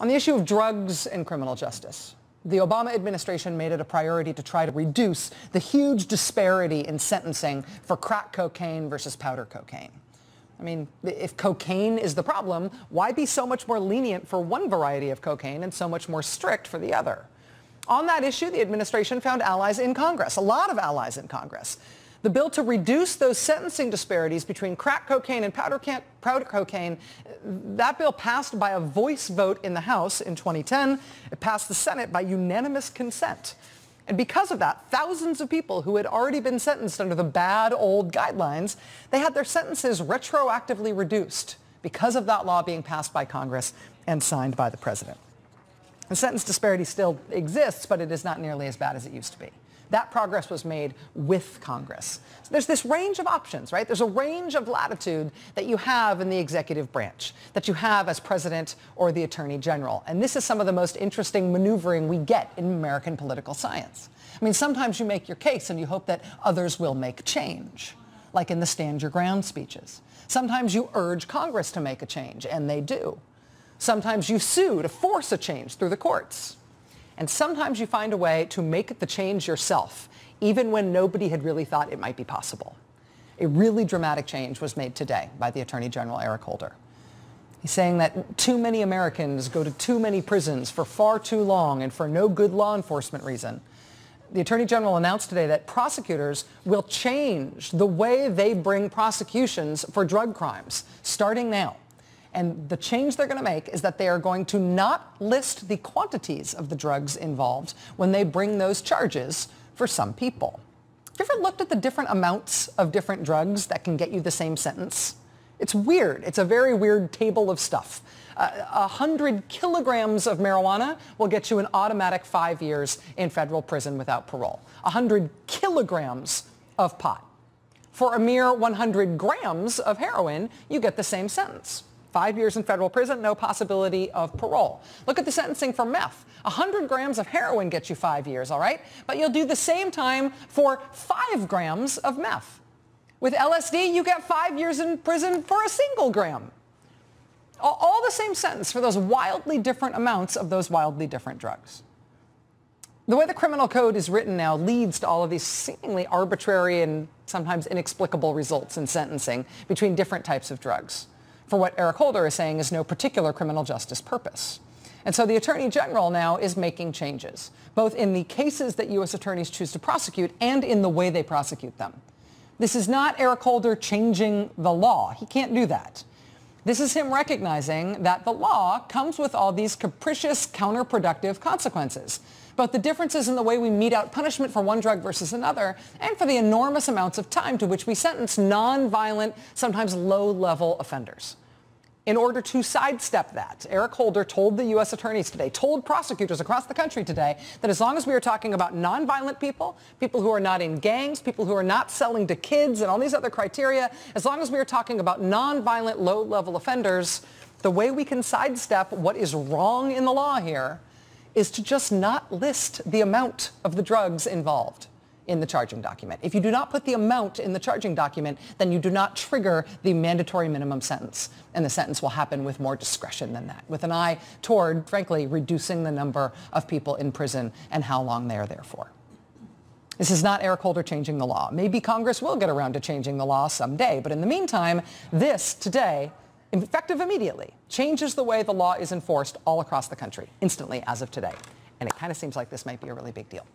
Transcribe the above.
On the issue of drugs and criminal justice, the Obama administration made it a priority to try to reduce the huge disparity in sentencing for crack cocaine versus powder cocaine. I mean, if cocaine is the problem, why be so much more lenient for one variety of cocaine and so much more strict for the other? On that issue, the administration found allies in Congress, a lot of allies in Congress. The bill to reduce those sentencing disparities between crack cocaine and powder cocaine, that bill passed by a voice vote in the House in 2010. It passed the Senate by unanimous consent. And because of that, thousands of people who had already been sentenced under the bad old guidelines, they had their sentences retroactively reduced because of that law being passed by Congress and signed by the president. The sentence disparity still exists, but it is not nearly as bad as it used to be. That progress was made with Congress. So there's this range of options, right? There's a range of latitude that you have in the executive branch, that you have as president or the attorney general. And this is some of the most interesting maneuvering we get in American political science. I mean, sometimes you make your case and you hope that others will make change, like in the stand your ground speeches. Sometimes you urge Congress to make a change, and they do. Sometimes you sue to force a change through the courts. And sometimes you find a way to make the change yourself, even when nobody had really thought it might be possible. A really dramatic change was made today by the Attorney General, Eric Holder. He's saying that too many Americans go to too many prisons for far too long and for no good law enforcement reason. The Attorney General announced today that prosecutors will change the way they bring prosecutions for drug crimes, starting now. And the change they're going to make is that they are going to not list the quantities of the drugs involved when they bring those charges for some people. Have you ever looked at the different amounts of different drugs that can get you the same sentence? It's weird. It's a very weird table of stuff. 100 kilograms of marijuana will get you an automatic 5 years in federal prison without parole. 100 kilograms of pot. For a mere 100 grams of heroin, you get the same sentence. 5 years in federal prison, no possibility of parole. Look at the sentencing for meth. 100 grams of heroin gets you 5 years, all right? But you'll do the same time for 5 grams of meth. With LSD, you get 5 years in prison for a single gram. All the same sentence for those wildly different amounts of those wildly different drugs. The way the criminal code is written now leads to all of these seemingly arbitrary and sometimes inexplicable results in sentencing between different types of drugs, for what Eric Holder is saying is no particular criminal justice purpose. And so the Attorney General now is making changes, both in the cases that U.S. attorneys choose to prosecute and in the way they prosecute them. This is not Eric Holder changing the law. He can't do that. This is him recognizing that the law comes with all these capricious, counterproductive consequences, both the differences in the way we mete out punishment for one drug versus another, and for the enormous amounts of time to which we sentence nonviolent, sometimes low-level offenders. In order to sidestep that, Eric Holder told the U.S. attorneys today, told prosecutors across the country today, that as long as we are talking about nonviolent people, people who are not in gangs, people who are not selling to kids and all these other criteria, as long as we are talking about nonviolent, low-level offenders, the way we can sidestep what is wrong in the law here is to just not list the amount of the drugs involved in the charging document. If you do not put the amount in the charging document, then you do not trigger the mandatory minimum sentence. And the sentence will happen with more discretion than that, with an eye toward, frankly, reducing the number of people in prison and how long they are there for. This is not Eric Holder changing the law. Maybe Congress will get around to changing the law someday, but in the meantime, this today, effective immediately, changes the way the law is enforced all across the country, instantly as of today. And it kind of seems like this might be a really big deal.